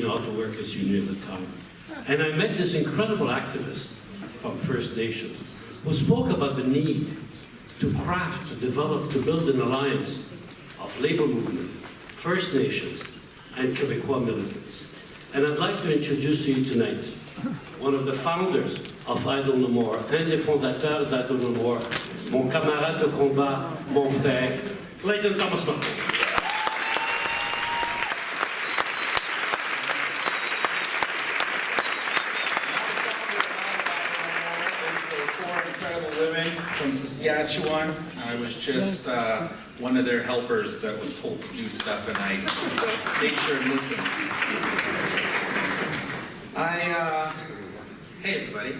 how to work as union at the time. And I met this incredible activist from First Nations who spoke about the need to craft, to develop, to build an alliance of labor movement, First Nations, and Québécois militants. And I'd like to introduce to you tonight one of the founders of Idle No More, un des fondateurs d'Idle No More, mon camarade de combat, mon frère, Clayton. From Saskatchewan. I was just one of their helpers that was told to do stuff, and I made sure and listened. Hey everybody.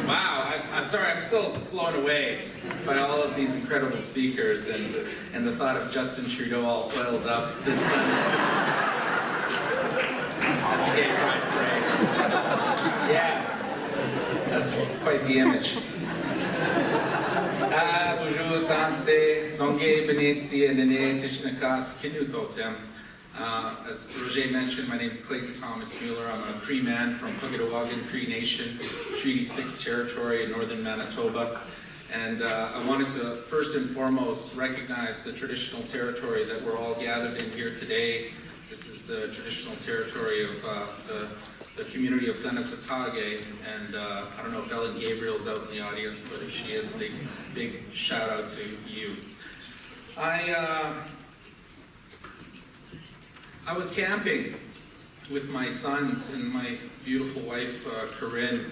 Wow, I'm sorry, I'm still blown away by all of these incredible speakers and the thought of Justin Trudeau all oiled up this Sunday at the Gay Pride Parade. Yeah, that's quite the image. Bonjour, Tanse, Songe, Benesi, and Nene, Tishnakas, Kinutotem. As Roger mentioned, my name is Clayton Thomas Muller. I'm a Cree man from Pugatawagan Cree Nation, Treaty 6 territory in northern Manitoba. And I wanted to first and foremost recognize the traditional territory that we're all gathered in here today. This is the traditional territory of the community of Glenasatage, and I don't know if Ellen Gabriel's out in the audience, but if she is, big shout out to you. I was camping with my sons and my beautiful wife, Corinne,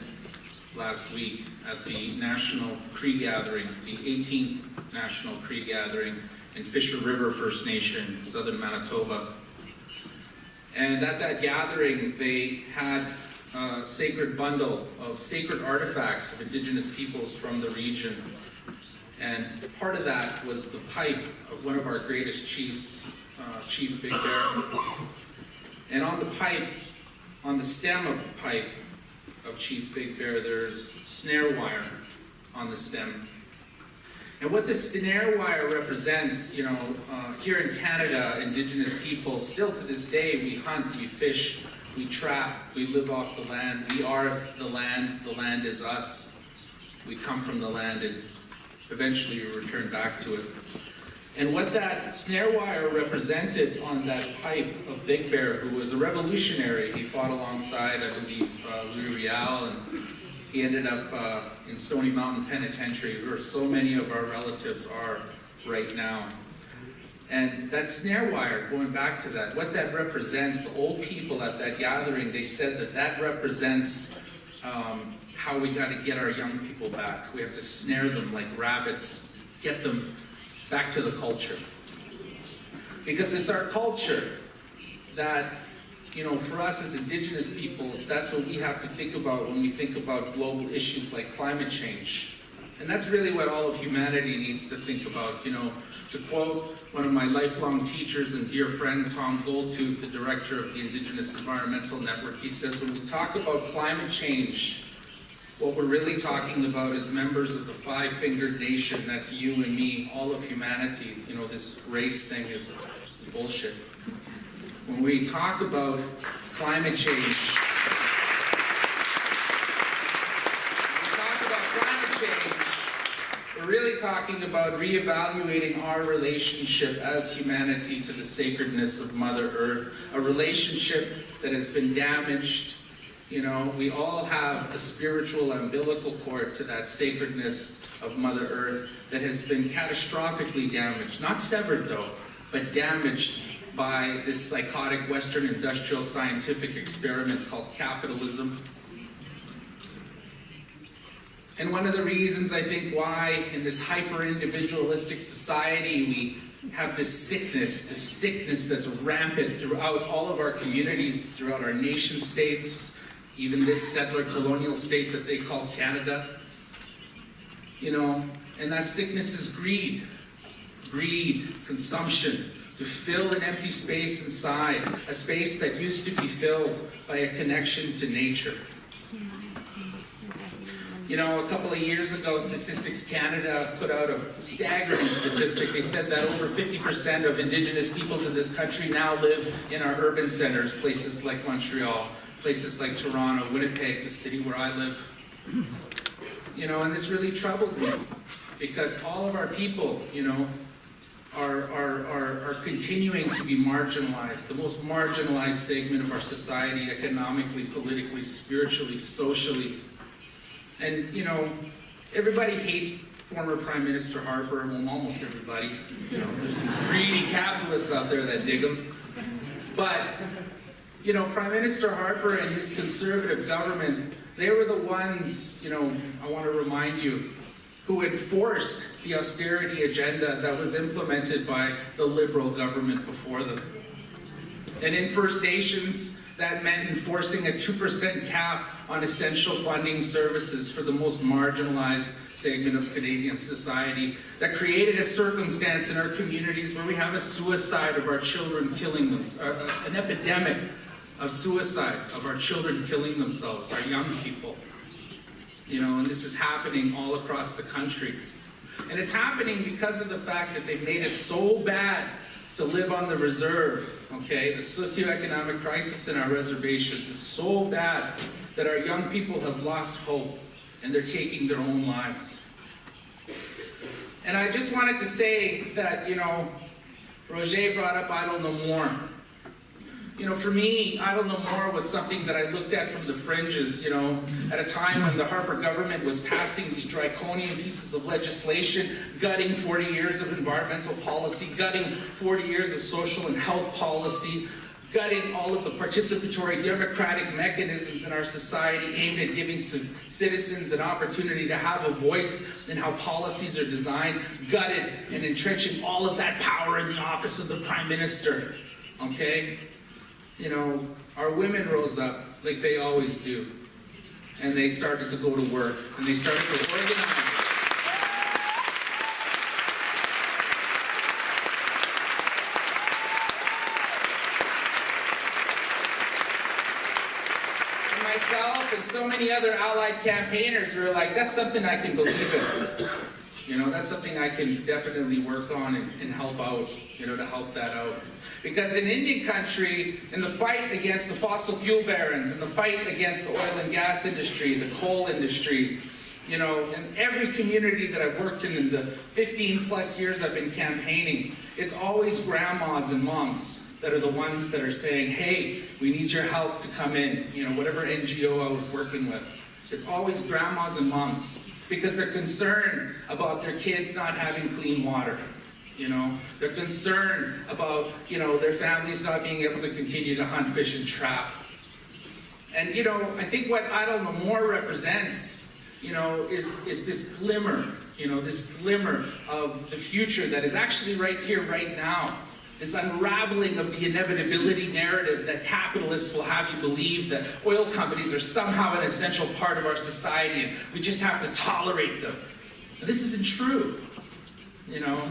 last week at the National Cree Gathering, the 18th National Cree Gathering in Fisher River First Nation, southern Manitoba. And at that gathering, they had a sacred bundle of sacred artifacts of Indigenous peoples from the region. And part of that was the pipe of one of our greatest chiefs, Chief Big Bear. And on the pipe, on the stem of the pipe of Chief Big Bear, there's snare wire on the stem. And what this snare wire represents, you know, here in Canada, Indigenous people, still to this day, we hunt, we fish, we trap, we live off the land. We are the land is us. We come from the land, and eventually we return back to it. And what that snare wire represented on that pipe of Big Bear, who was a revolutionary, he fought alongside, I believe, Louis Riel, and he ended up in Stony Mountain Penitentiary, where so many of our relatives are right now. And that snare wire, going back to that, what that represents, the old people at that gathering, they said that that represents how we got to get our young people back. We have to snare them like rabbits, get them back to the culture. Because it's our culture that, you know, for us as Indigenous peoples, that's what we have to think about when we think about global issues like climate change. And that's really what all of humanity needs to think about. You know, to quote one of my lifelong teachers and dear friend, Tom Goldtooth, the director of the Indigenous Environmental Network, he says, when we talk about climate change, what we're really talking about is members of the five-fingered nation, that's you and me, all of humanity. You know, this race thing is bullshit. When we talk about climate change, we're really talking about reevaluating our relationship as humanity to the sacredness of Mother Earth, a relationship that has been damaged. You know, we all have a spiritual umbilical cord to that sacredness of Mother Earth that has been catastrophically damaged, not severed though, but damaged by this psychotic Western industrial scientific experiment called capitalism. And one of the reasons I think why in this hyper-individualistic society we have this sickness that's rampant throughout all of our communities, throughout our nation states, even this settler colonial state that they call Canada. You know, and that sickness is greed. Greed, consumption, to fill an empty space inside, a space that used to be filled by a connection to nature. You know, a couple of years ago, Statistics Canada put out a staggering statistic. They said that over 50% of Indigenous peoples in this country now live in our urban centers, places like Montreal, places like Toronto, Winnipeg, the city where I live. You know, and this really troubled me, because all of our people, you know, are continuing to be marginalized, the most marginalized segment of our society, economically, politically, spiritually, socially. And, you know, everybody hates former Prime Minister Harper, well, almost everybody. You know, there's some greedy capitalists out there that dig him. But, you know, Prime Minister Harper and his conservative government, they were the ones, you know, I want to remind you, who enforced the austerity agenda that was implemented by the Liberal government before them. And in First Nations, that meant enforcing a 2% cap on essential funding services for the most marginalized segment of Canadian society. That created a circumstance in our communities where we have a suicide of our children killing them, an epidemic of suicide of our children killing themselves, our young people. You know, and this is happening all across the country. And it's happening because of the fact that they've made it so bad to live on the reserve, okay? The socioeconomic crisis in our reservations is so bad that our young people have lost hope and they're taking their own lives. And I just wanted to say that, you know, Roger brought up Idle No More. You know, for me, Idle No More was something that I looked at from the fringes, you know, at a time when the Harper government was passing these draconian pieces of legislation, gutting 40 years of environmental policy, gutting 40 years of social and health policy, gutting all of the participatory democratic mechanisms in our society aimed at giving citizens an opportunity to have a voice in how policies are designed, gutted and entrenching all of that power in the office of the Prime Minister, okay? You know, our women rose up like they always do, and they started to go to work, and they started to organize. And myself and so many other allied campaigners were like, that's something I can believe in. You know, that's something I can definitely work on and help out, you know, to help that out. Because in Indian country, in the fight against the fossil fuel barons, in the fight against the oil and gas industry, the coal industry, you know, in every community that I've worked in the 15 plus years I've been campaigning, it's always grandmas and moms that are the ones that are saying, hey, we need your help to come in, you know, whatever NGO I was working with. It's always grandmas and moms, because they're concerned about their kids not having clean water. You know, they're concerned about, you know, their families not being able to continue to hunt, fish, and trap. And, you know, I think what Idle No More represents, you know, is this glimmer, you know, this glimmer of the future that is actually right here, right now. This unraveling of the inevitability narrative that capitalists will have you believe that oil companies are somehow an essential part of our society and we just have to tolerate them. But this isn't true, you know.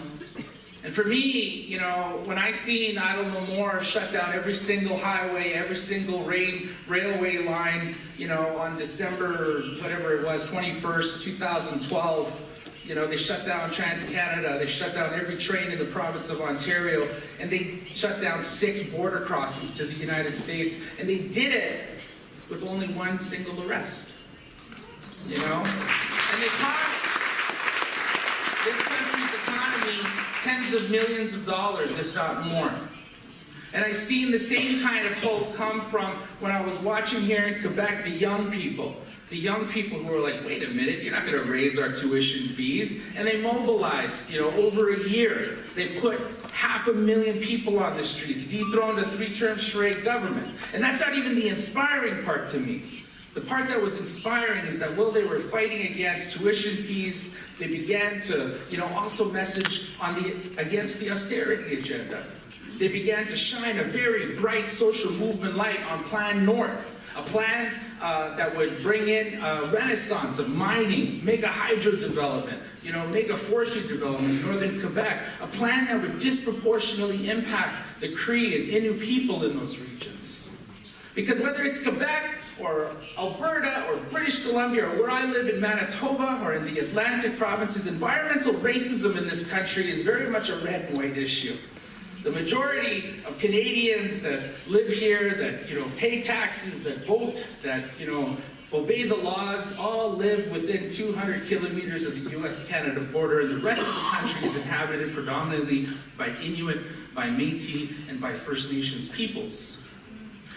And for me, you know, when I seen Idle No More shut down every single highway, every single railway line, you know, on December, whatever it was, 21st, 2012, you know, they shut down Trans-Canada, they shut down every train in the province of Ontario, and they shut down 6 border crossings to the United States, and they did it with only one single arrest, you know? And they cost this country's economy tens of millions of dollars, if not more. And I seen the same kind of hope come from when I was watching here in Quebec, the young people who were like, wait a minute, you're not going to raise our tuition fees. And they mobilized, you know, over a year. They put 500,000 people on the streets, dethroned a 3-term charade government. And that's not even the inspiring part to me. The part that was inspiring is that while they were fighting against tuition fees, they began to, you know, also message against the austerity agenda. They began to shine a very bright social movement light on Plan North, a plan that would bring in a renaissance of mining, mega hydro development, you know, mega forestry development in northern Quebec, a plan that would disproportionately impact the Cree and Innu people in those regions. Because whether it's Quebec or Alberta or British Columbia or where I live in Manitoba or in the Atlantic provinces, environmental racism in this country is very much a red and white issue. The majority of Canadians that live here, that pay taxes, that vote, that obey the laws, all live within 200 kilometers of the US-Canada border, and the rest of the country is inhabited predominantly by Inuit, by Métis, and by First Nations peoples.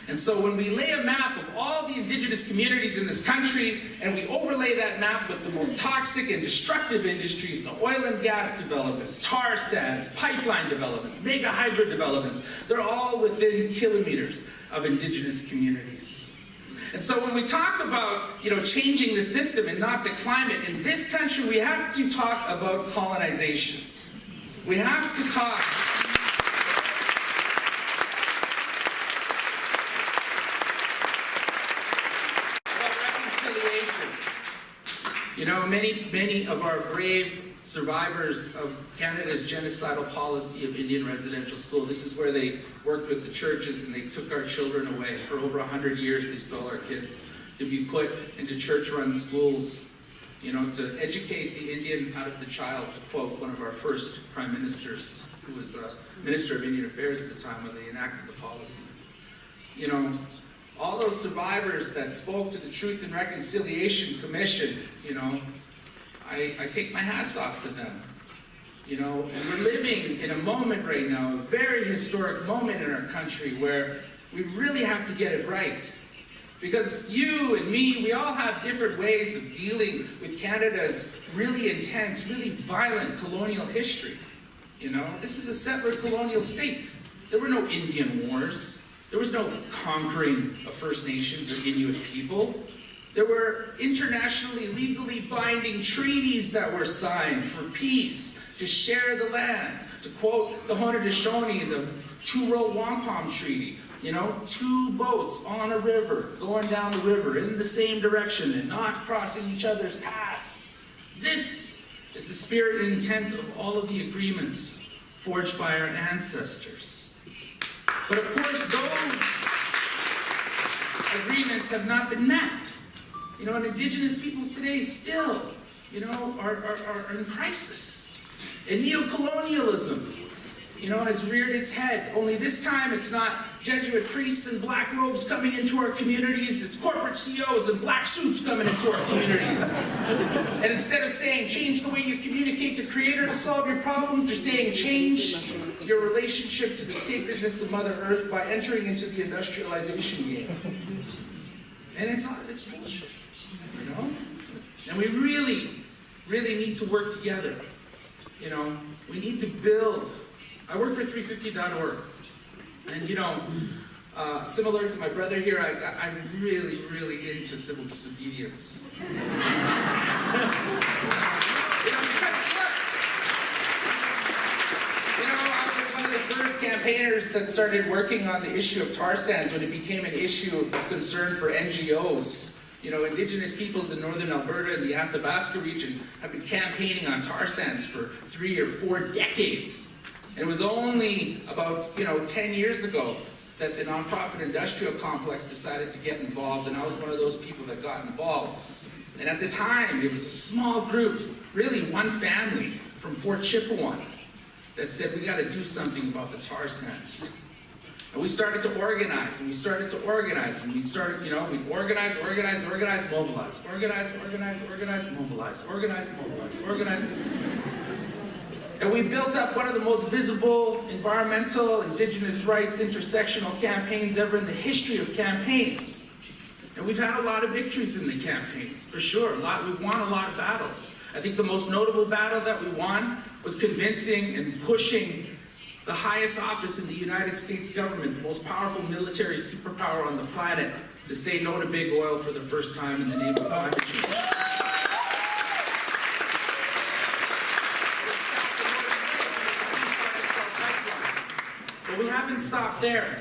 And so when we lay a map of all the Indigenous communities in this country, and we overlay that map with the most toxic and destructive industries, the oil and gas developments, tar sands, pipeline developments, mega hydro developments, they're all within kilometers of Indigenous communities. And so when we talk about changing the system and not the climate, in this country we have to talk about colonization. We have to talk many of our brave survivors of Canada's genocidal policy of Indian residential school, this is where they worked with the churches and they took our children away. For over 100 years they stole our kids to be put into church-run schools, to educate the Indian out of the child, to quote one of our first prime ministers, who was a Minister of Indian Affairs at the time when they enacted the policy. All those survivors that spoke to the Truth and Reconciliation Commission, I take my hats off to them. And we're living in a moment right now, a very historic moment in our country where we really have to get it right. Because you and me, we all have different ways of dealing with Canada's really intense, really violent colonial history. This is a settler colonial state. There were no Indian wars. There was no conquering of First Nations or Inuit people. There were internationally legally binding treaties that were signed for peace, to share the land. To quote the Haudenosaunee, the Two-Row Wampum Treaty, 2 boats on a river, going down the river in the same direction and not crossing each other's paths. This is the spirit and intent of all of the agreements forged by our ancestors. But of course, those agreements have not been met. And Indigenous peoples today still, are in crisis. And neocolonialism, has reared its head. Only this time it's not Jesuit priests in black robes coming into our communities, it's corporate CEOs in black suits coming into our communities. And instead of saying, change the way you communicate to Creator to solve your problems, they're saying, change your relationship to the sacredness of Mother Earth by entering into the industrialization game. And it's bullshit, And we really, really need to work together. We need to build. I work for 350.org. And similar to my brother here, I'm really, really into civil disobedience. I was one of the first campaigners that started working on the issue of tar sands when it became an issue of concern for NGOs. Indigenous peoples in northern Alberta and the Athabasca region have been campaigning on tar sands for 3 or 4 decades. And it was only about 10 years ago that the nonprofit industrial complex decided to get involved, and I was one of those people that got involved. And at the time, it was a small group, really one family from Fort Chipewyan, that said, we got to do something about the tar sands. And we started to organize, and we started to organize, and we started, we organize, mobilize, organize, mobilize. And we built up one of the most visible environmental, Indigenous rights, intersectional campaigns ever in the history of campaigns. And we've had a lot of victories in the campaign, for sure. We've won a lot of battles. I think the most notable battle that we won was convincing and pushing the highest office in the United States government, the most powerful military superpower on the planet, to say no to big oil for the first time in the name of climate change. But we haven't stopped there.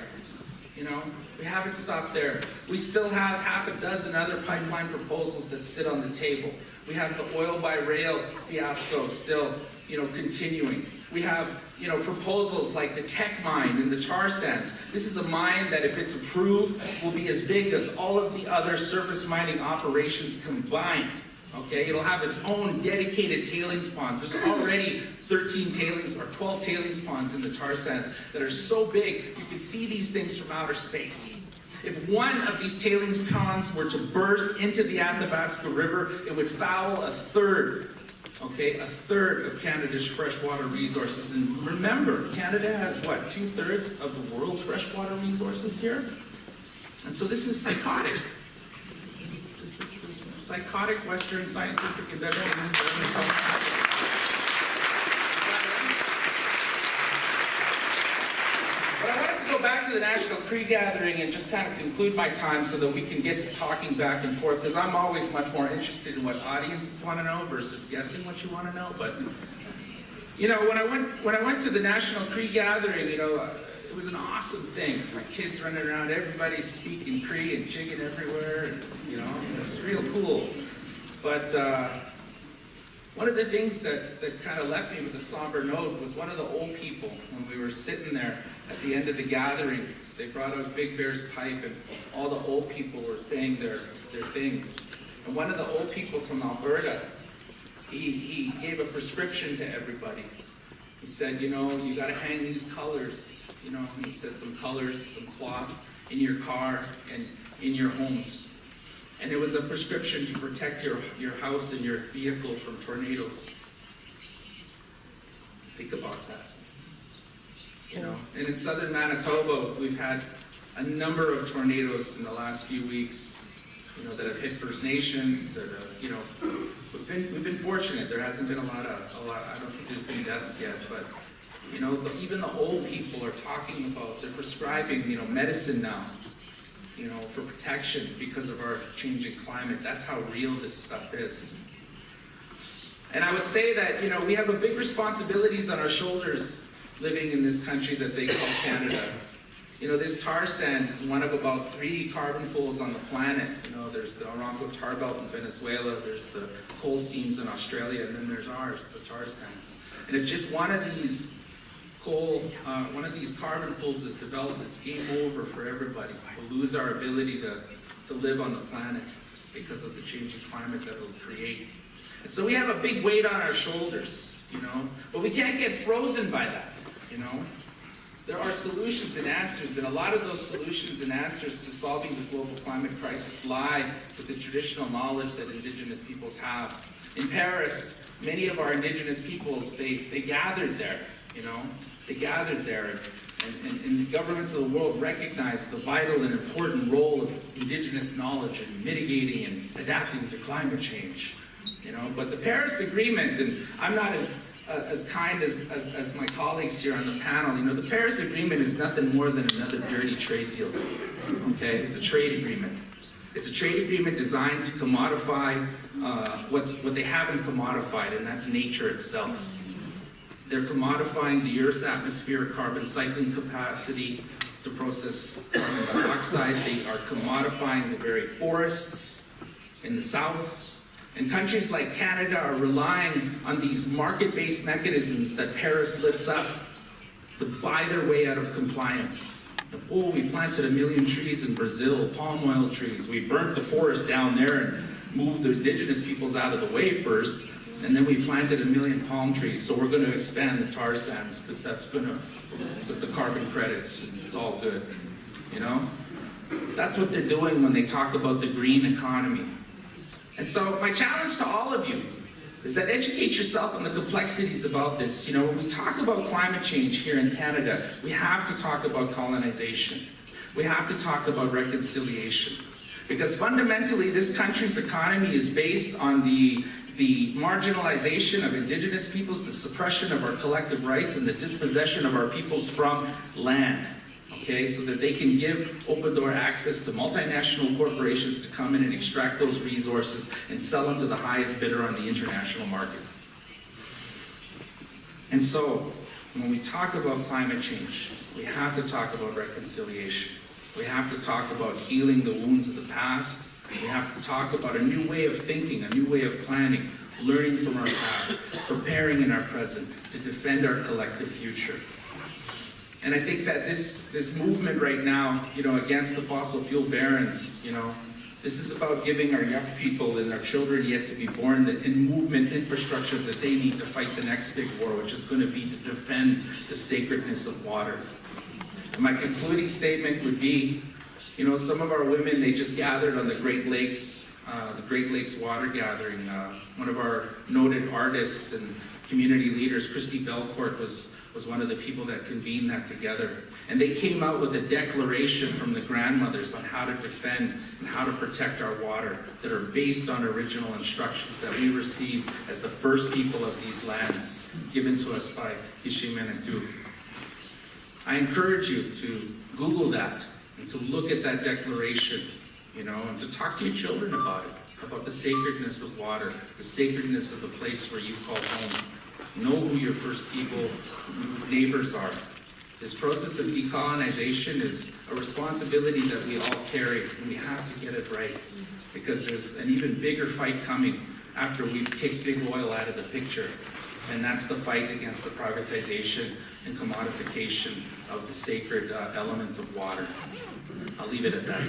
We haven't stopped there. We still have half a dozen other pipeline proposals that sit on the table. We have the oil by rail fiasco still continuing. We have, proposals like the tech mine and the tar sands. This is a mine that, if it's approved, will be as big as all of the other surface mining operations combined. Okay, it'll have its own dedicated tailings ponds. There's already 13 tailings or 12 tailings ponds in the tar sands that are so big you can see these things from outer space. If one of these tailings ponds were to burst into the Athabasca River, it would foul a third of Canada's freshwater resources. And remember, Canada has what, 2/3 of the world's freshwater resources here? And so this is psychotic. This psychotic Western scientific endeavor. But I wanted to go back to the National Cree Gathering and just kind of conclude my time so that we can get to talking back and forth, because I'm always much more interested in what audiences want to know versus guessing what you want to know. But when I went to the National Cree Gathering, it was an awesome thing. My kids running around, everybody's speaking Cree and jigging everywhere, and it's real cool. But one of the things that kind of left me with a somber note was one of the old people, when we were sitting there at the end of the gathering. They brought out Big Bear's pipe, and all the old people were saying their things. And one of the old people from Alberta, he gave a prescription to everybody. He said, you got to hang these colors. He said some colors, some cloth in your car and in your homes. And it was a prescription to protect your house and your vehicle from tornadoes. Think about that. And in southern Manitoba, we've had a number of tornadoes in the last few weeks, that have hit First Nations. That we've been fortunate. There hasn't been a lot. I don't think there's been deaths yet, but even the old people are talking about, they're prescribing, medicine now, for protection because of our changing climate. That's how real this stuff is. And I would say that, we have a big responsibilities on our shoulders living in this country that they call Canada. This tar sands is one of about 3 carbon pools on the planet. There's the Aramco tar belt in Venezuela, there's the coal seams in Australia, and then there's ours, the tar sands. And if just one of these carbon pools is developed, it's game over for everybody. We'll lose our ability to live on the planet because of the changing climate that it'll create. And so we have a big weight on our shoulders, but we can't get frozen by that, There are solutions and answers, and a lot of those solutions and answers to solving the global climate crisis lie with the traditional knowledge that Indigenous peoples have. In Paris, many of our Indigenous peoples, they gathered there, They gathered there, and the governments of the world recognize the vital and important role of Indigenous knowledge in mitigating and adapting to climate change. But the Paris Agreement, and I'm not as kind as my colleagues here on the panel, the Paris Agreement is nothing more than another dirty trade deal. Okay, it's a trade agreement. It's a trade agreement designed to commodify what they haven't commodified, and that's nature itself. They're commodifying the Earth's atmospheric carbon cycling capacity to process carbon dioxide. They are commodifying the very forests in the south. And countries like Canada are relying on these market-based mechanisms that Paris lifts up to buy their way out of compliance. Oh, we planted 1 million trees in Brazil, palm oil trees. We burnt the forest down there and moved the Indigenous peoples out of the way first. And then we planted 1 million palm trees, so we're going to expand the tar sands because that's going to put the carbon credits. It's all good, That's what they're doing when they talk about the green economy. And so my challenge to all of you is that educate yourself on the complexities about this. When we talk about climate change here in Canada, we have to talk about colonization. We have to talk about reconciliation. Because fundamentally, this country's economy is based on the marginalization of Indigenous peoples, the suppression of our collective rights, and the dispossession of our peoples from land. Okay, so that they can give open-door access to multinational corporations to come in and extract those resources and sell them to the highest bidder on the international market. And so, when we talk about climate change, we have to talk about reconciliation. We have to talk about healing the wounds of the past. We have to talk about a new way of thinking, a new way of planning. learning from our past, preparing in our present to defend our collective future. And I think that this movement right now, against the fossil fuel barons, this is about giving our young people and our children yet to be born the movement infrastructure that they need to fight the next big war, which is going to be to defend the sacredness of water. And my concluding statement would be, some of our women, they just gathered on the Great Lakes water gathering. One of our noted artists and community leaders, Christy Belcourt, was one of the people that convened that together. And they came out with a declaration from the grandmothers on how to defend and how to protect our water that are based on original instructions that we received as the first people of these lands, given to us by Hishimenatu. I encourage you to Google that and to look at that declaration, and to talk to your children about it, about the sacredness of water, the sacredness of the place where you call home. Know who your first people, neighbors are. This process of decolonization is a responsibility that we all carry, and we have to get it right, because there's an even bigger fight coming after we've kicked big oil out of the picture, and that's the fight against the privatization and commodification of the sacred element of water. I'll leave it at that.